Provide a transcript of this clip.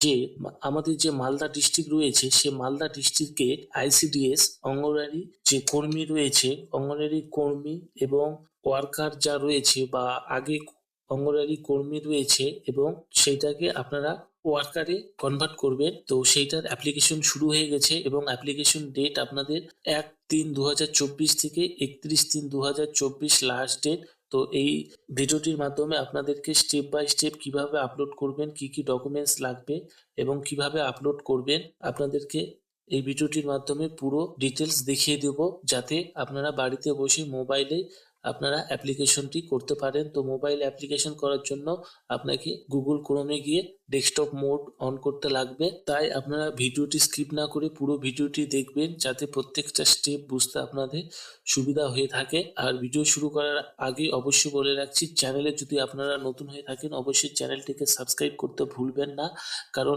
যে আমাদের যে মালদা ডিস্ট্রিক্ট রয়েছে, সে মালদা ডিস্ট্রিক্টে আইসিডিএস অঙ্গনওয়াড়ি যে কর্মী রয়েছে, অঙ্গনওয়াড়ি কর্মী এবং ওয়ার্কার যা রয়েছে বা আগে অঙ্গনওয়াড়ি কর্মী রয়েছে এবং সেইটাকে আপনারা ওয়ার্কারে কনভার্ট করবেন। তো সেইটার অ্যাপ্লিকেশন শুরু হয়ে গেছে এবং অ্যাপ্লিকেশন ডেট আপনাদের 1/3/2024 থেকে 31/3/2024 লাস্ট ডেট। তো এই ভিডিওটির মাধ্যমে আপনাদেরকে স্টেপ বাই স্টেপ কিভাবে আপলোড করবেন, কি কি ডকুমেন্টস লাগবে এবং কিভাবে আপলোড করবেন আপনাদেরকে এই ভিডিওটির মাধ্যমে পুরো ডিটেলস দেখিয়ে দেব, যাতে আপনারা বাড়িতে বসে মোবাইলে আপনারা অ্যাপ্লিকেশনটি করতে পারেন। তো মোবাইল অ্যাপ্লিকেশন করার জন্য আপনাকে গুগল ক্রোমে গিয়ে ডেস্কটপ মোড অন করতে লাগবে। তাই আপনারা ভিডিওটি স্কিপ না করে পুরো ভিডিওটি দেখবেন, যাতে প্রত্যেকটা স্টেপ বুঝতে আপনাদের সুবিধা হয়ে থাকে। আর ভিডিও শুরু করার আগে অবশ্যই বলে রাখছি, চ্যানেলে যদি আপনারা নতুন হয়ে থাকেন অবশ্যই চ্যানেলটিকে সাবস্ক্রাইব করতে ভুলবেন না, কারণ